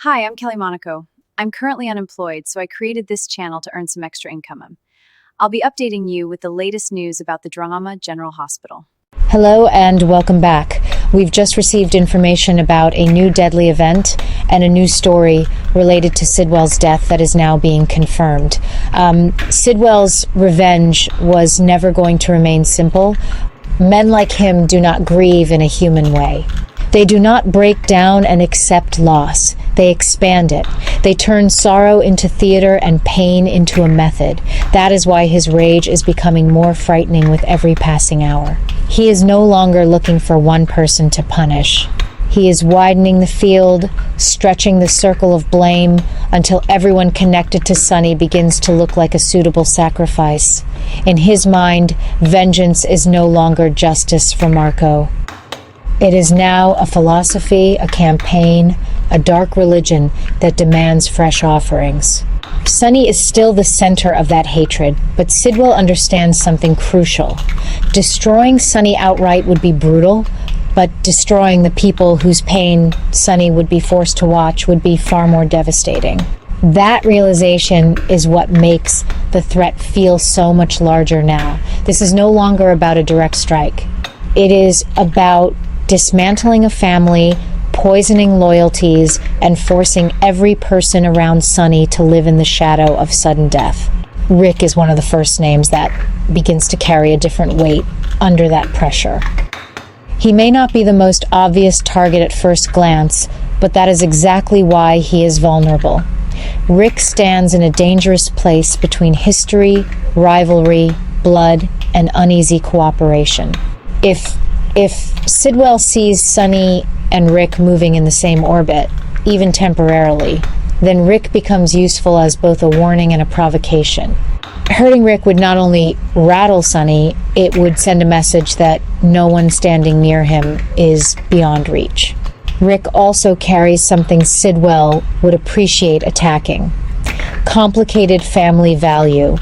Hi, I'm Kelly Monaco. I'm currently unemployed, so I created this channel to earn some extra income. I'll be updating you with the latest news about the Drama General Hospital. Hello and welcome back. We've just received information about a new deadly event and a new story related to Sidwell's death that is now being confirmed. Sidwell's revenge was never going to remain simple. Men like him do not grieve in a human way. They do not break down and accept loss. They expand it. They turn sorrow into theater and pain into a method. That is why his rage is becoming more frightening with every passing hour. He is no longer looking for one person to punish. He is widening the field, stretching the circle of blame until everyone connected to Sonny begins to look like a suitable sacrifice. In his mind, vengeance is no longer justice for Marco. It is now a philosophy, a campaign, a dark religion that demands fresh offerings. Sonny is still the center of that hatred, but Sidwell understands something crucial. Destroying Sonny outright would be brutal, but destroying the people whose pain Sonny would be forced to watch would be far more devastating. That realization is what makes the threat feel so much larger now. This is no longer about a direct strike. It is about dismantling a family, poisoning loyalties, and forcing every person around Sonny to live in the shadow of sudden death. Rick is one of the first names that begins to carry a different weight under that pressure. He may not be the most obvious target at first glance, but that is exactly why he is vulnerable. Rick stands in a dangerous place between history, rivalry, blood, and uneasy cooperation. If Sidwell sees Sonny and Rick moving in the same orbit, even temporarily, then Rick becomes useful as both a warning and a provocation. Hurting Rick would not only rattle Sonny, it would send a message that no one standing near him is beyond reach. Rick also carries something Sidwell would appreciate attacking: complicated family value.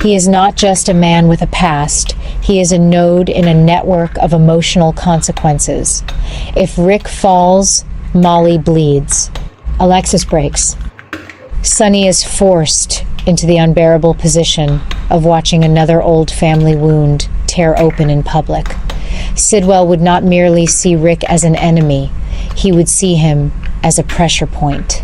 He is not just a man with a past, he is a node in a network of emotional consequences. If Rick falls, Molly bleeds. Alexis breaks. Sonny is forced into the unbearable position of watching another old family wound tear open in public. Sidwell would not merely see Rick as an enemy, he would see him as a pressure point.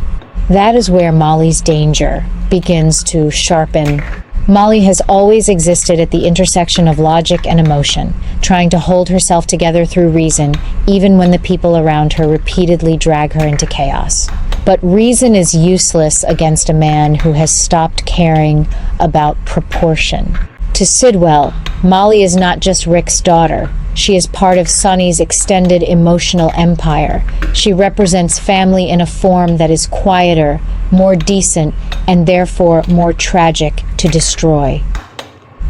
That is where Molly's danger begins to sharpen. Molly has always existed at the intersection of logic and emotion, trying to hold herself together through reason, even when the people around her repeatedly drag her into chaos. But reason is useless against a man who has stopped caring about proportion. To Sidwell, Molly is not just Rick's daughter. She is part of Sonny's extended emotional empire. She represents family in a form that is quieter, more decent, and therefore more tragic to destroy.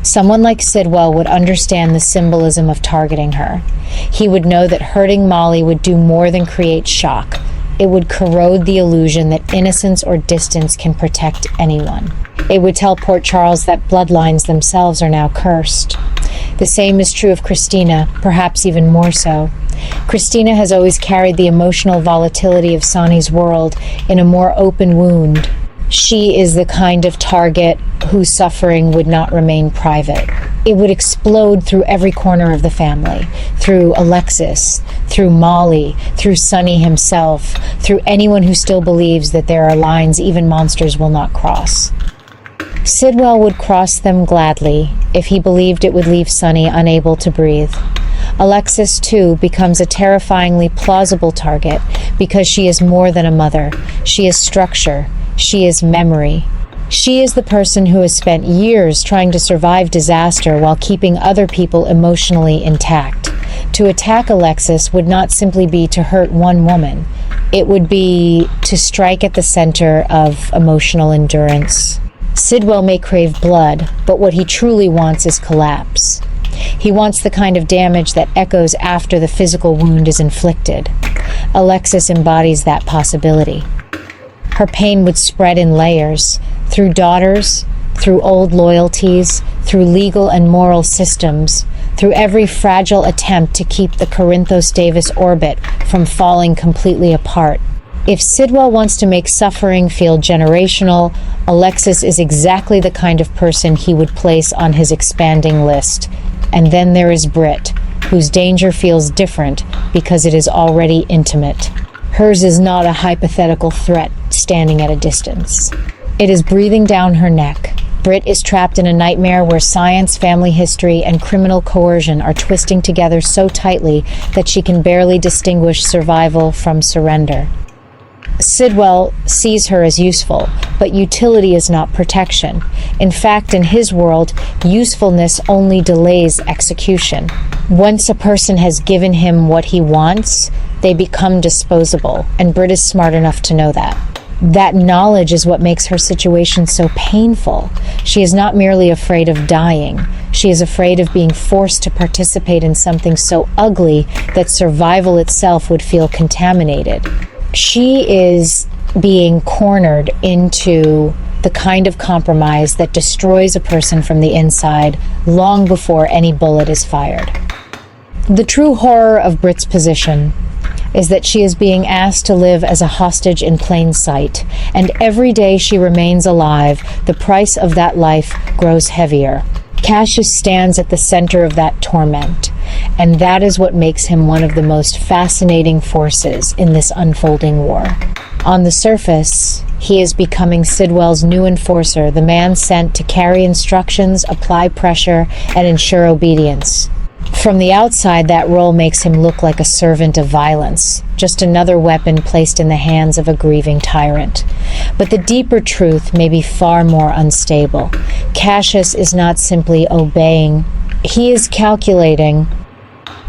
Someone like Sidwell would understand the symbolism of targeting her. He would know that hurting Molly would do more than create shock. It would corrode the illusion that innocence or distance can protect anyone. It would tell Port Charles that bloodlines themselves are now cursed. The same is true of Christina, perhaps even more so. Christina has always carried the emotional volatility of Sonny's world in a more open wound. She is the kind of target whose suffering would not remain private. It would explode through every corner of the family, through Alexis, through Molly, through Sonny himself, through anyone who still believes that there are lines even monsters will not cross. Sidwell would cross them gladly if he believed it would leave Sonny unable to breathe. Alexis, too, becomes a terrifyingly plausible target because she is more than a mother. She is structure. She is memory. She is the person who has spent years trying to survive disaster while keeping other people emotionally intact. To attack Alexis would not simply be to hurt one woman. It would be to strike at the center of emotional endurance. Sidwell may crave blood, but what he truly wants is collapse. He wants the kind of damage that echoes after the physical wound is inflicted. Alexis embodies that possibility. Her pain would spread in layers, through daughters, through old loyalties, through legal and moral systems, through every fragile attempt to keep the Corinthos Davis orbit from falling completely apart. If Sidwell wants to make suffering feel generational, Alexis is exactly the kind of person he would place on his expanding list. And then there is Britt, whose danger feels different because it is already intimate. Hers is not a hypothetical threat standing at a distance. It is breathing down her neck. Britt is trapped in a nightmare where science, family history, and criminal coercion are twisting together so tightly that she can barely distinguish survival from surrender. Sidwell sees her as useful, but utility is not protection. In fact, in his world, usefulness only delays execution. Once a person has given him what he wants, they become disposable, and Britt is smart enough to know that. That knowledge is what makes her situation so painful. She is not merely afraid of dying. She is afraid of being forced to participate in something so ugly that survival itself would feel contaminated. She is being cornered into the kind of compromise that destroys a person from the inside long before any bullet is fired. The true horror of Britt's position is that she is being asked to live as a hostage in plain sight, and every day she remains alive, the price of that life grows heavier. Cassius stands at the center of that torment, and that is what makes him one of the most fascinating forces in this unfolding war. On the surface, he is becoming Sidwell's new enforcer, the man sent to carry instructions, apply pressure, and ensure obedience. From the outside, that role makes him look like a servant of violence, just another weapon placed in the hands of a grieving tyrant. But the deeper truth may be far more unstable. Cassius is not simply obeying. He is calculating.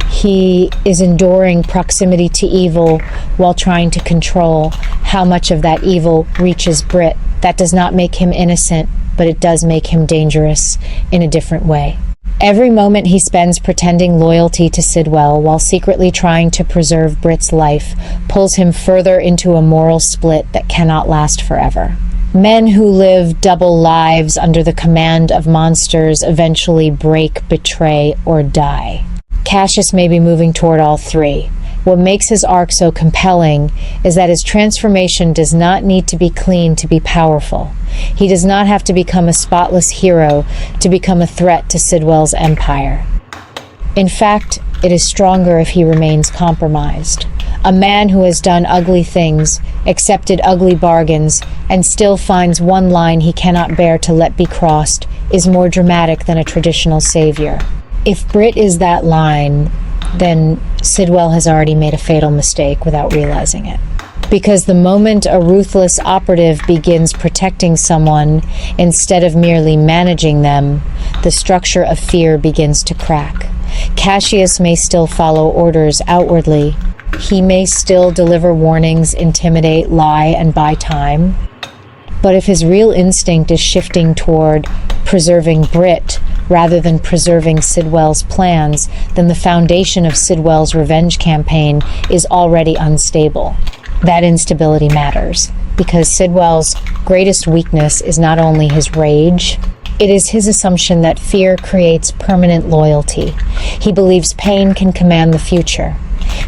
He is enduring proximity to evil while trying to control how much of that evil reaches Britt. That does not make him innocent, but it does make him dangerous in a different way. Every moment he spends pretending loyalty to Sidwell while secretly trying to preserve Britt's life pulls him further into a moral split that cannot last forever. Men who live double lives under the command of monsters eventually break, betray, or die. Cassius may be moving toward all three. What makes his arc so compelling is that his transformation does not need to be clean to be powerful. He does not have to become a spotless hero to become a threat to Sidwell's empire. In fact, it is stronger if he remains compromised. A man who has done ugly things, accepted ugly bargains, and still finds one line he cannot bear to let be crossed is more dramatic than a traditional savior. If Britt is that line, then Sidwell has already made a fatal mistake without realizing it. Because the moment a ruthless operative begins protecting someone instead of merely managing them, the structure of fear begins to crack. Cassius may still follow orders outwardly. He may still deliver warnings, intimidate, lie, and buy time. But if his real instinct is shifting toward preserving Britt rather than preserving Sidwell's plans, then the foundation of Sidwell's revenge campaign is already unstable. That instability matters, because Sidwell's greatest weakness is not only his rage, it is his assumption that fear creates permanent loyalty. He believes pain can command the future.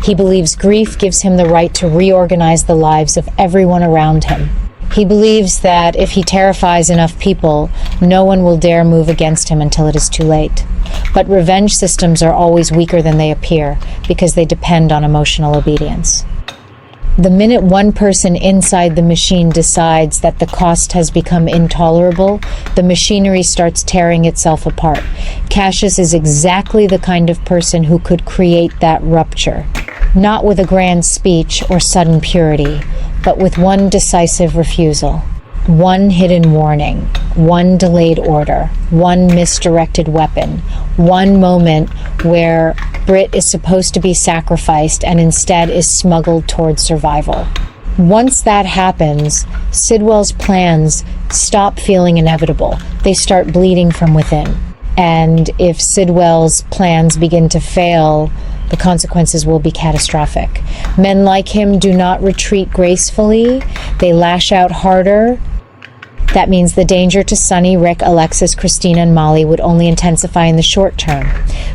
He believes grief gives him the right to reorganize the lives of everyone around him. He believes that if he terrifies enough people, no one will dare move against him until it is too late. But revenge systems are always weaker than they appear, because they depend on emotional obedience. The minute one person inside the machine decides that the cost has become intolerable, the machinery starts tearing itself apart. Cassius is exactly the kind of person who could create that rupture, not with a grand speech or sudden purity, but with one decisive refusal, one hidden warning, one delayed order, one misdirected weapon, one moment where Britt is supposed to be sacrificed and instead is smuggled toward survival. Once that happens, Sidwell's plans stop feeling inevitable. They start bleeding from within. And if Sidwell's plans begin to fail, the consequences will be catastrophic. Men like him do not retreat gracefully. They lash out harder. That means the danger to Sonny, Rick, Alexis, Christina, and Molly would only intensify in the short term.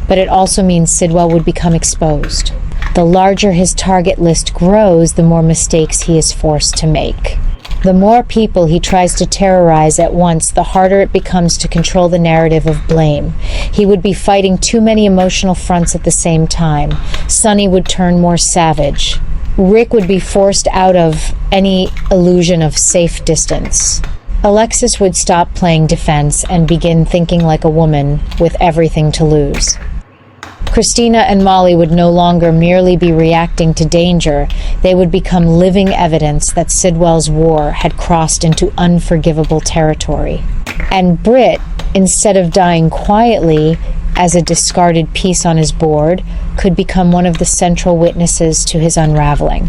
But it also means Sidwell would become exposed. The larger his target list grows, the more mistakes he is forced to make. The more people he tries to terrorize at once, the harder it becomes to control the narrative of blame. He would be fighting too many emotional fronts at the same time. Sonny would turn more savage. Rick would be forced out of any illusion of safe distance. Alexis would stop playing defense and begin thinking like a woman with everything to lose. Christina and Molly would no longer merely be reacting to danger. They would become living evidence that Sidwell's war had crossed into unforgivable territory. And Britt, instead of dying quietly as a discarded piece on his board, could become one of the central witnesses to his unraveling.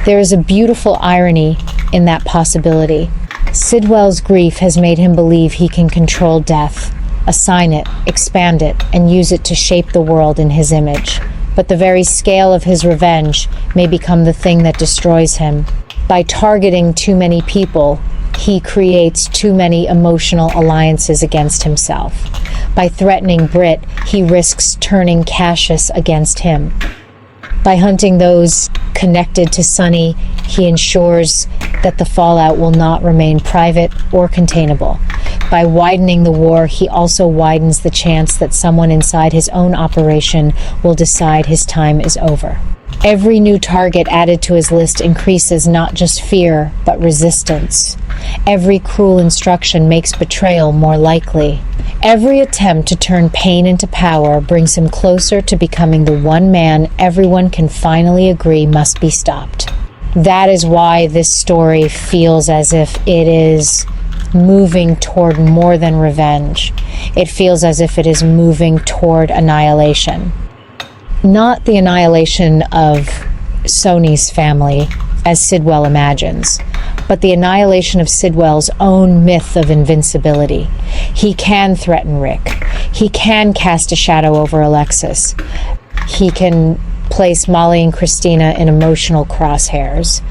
There is a beautiful irony in that possibility. Sidwell's grief has made him believe he can control death, assign it, expand it, and use it to shape the world in his image. But the very scale of his revenge may become the thing that destroys him. By targeting too many people, he creates too many emotional alliances against himself. By threatening Britt, he risks turning Cassius against him. By hunting those connected to Sonny, he ensures that the fallout will not remain private or containable. By widening the war, he also widens the chance that someone inside his own operation will decide his time is over. Every new target added to his list increases not just fear, but resistance. Every cruel instruction makes betrayal more likely. Every attempt to turn pain into power brings him closer to becoming the one man everyone can finally agree must be stopped. That is why this story feels as if it is moving toward more than revenge. It feels as if it is moving toward annihilation. Not the annihilation of Sony's family, as Sidwell imagines, but the annihilation of Sidwell's own myth of invincibility. He can threaten Rick. He can cast a shadow over Alexis. He can place Molly and Christina in emotional crosshairs.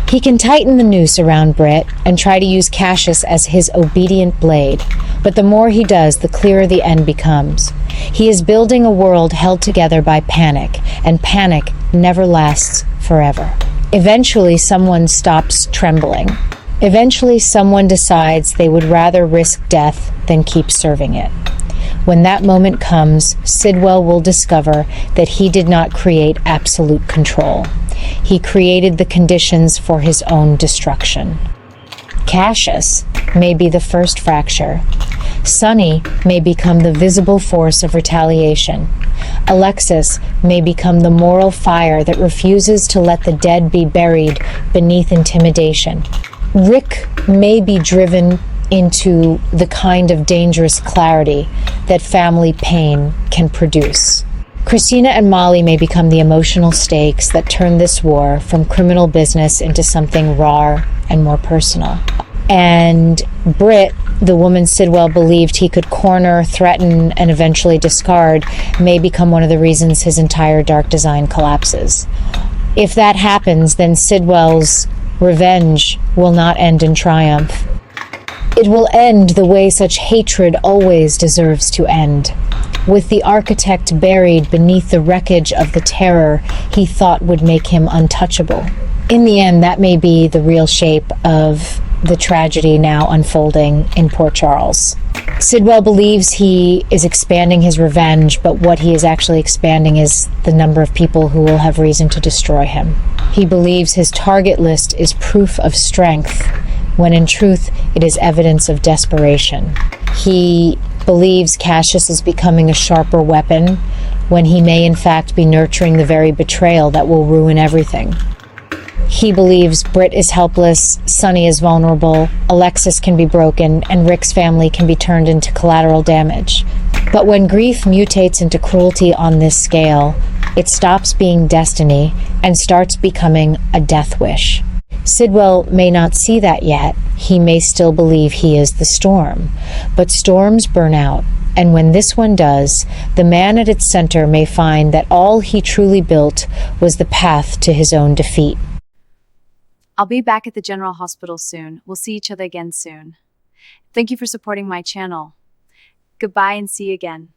He can tighten the noose around Britt and try to use Cassius as his obedient blade. But the more he does, the clearer the end becomes. He is building a world held together by panic, and panic never lasts forever. Eventually, someone stops trembling. Eventually, someone decides they would rather risk death than keep serving it. When that moment comes, Sidwell will discover that he did not create absolute control. He created the conditions for his own destruction. Cassius may be the first fracture. Sonny may become the visible force of retaliation. Alexis may become the moral fire that refuses to let the dead be buried beneath intimidation. Rick may be driven into the kind of dangerous clarity that family pain can produce. Christina and Molly may become the emotional stakes that turn this war from criminal business into something raw and more personal. And Britt, the woman Sidwell believed he could corner, threaten, and eventually discard, may become one of the reasons his entire dark design collapses. If that happens, then Sidwell's revenge will not end in triumph. It will end the way such hatred always deserves to end, with the architect buried beneath the wreckage of the terror he thought would make him untouchable. In the end, that may be the real shape of the tragedy now unfolding in Port Charles. Sidwell believes he is expanding his revenge, but what he is actually expanding is the number of people who will have reason to destroy him. He believes his target list is proof of strength, when in truth it is evidence of desperation. He believes Cassius is becoming a sharper weapon, when he may in fact be nurturing the very betrayal that will ruin everything. He believes Britt is helpless, Sonny is vulnerable, Alexis can be broken, and Rick's family can be turned into collateral damage. But when grief mutates into cruelty on this scale, it stops being destiny and starts becoming a death wish. Sidwell may not see that yet. He may still believe he is the storm. But storms burn out, and when this one does, the man at its center may find that all he truly built was the path to his own defeat. I'll be back at the General Hospital soon. We'll see each other again soon. Thank you for supporting my channel. Goodbye and see you again.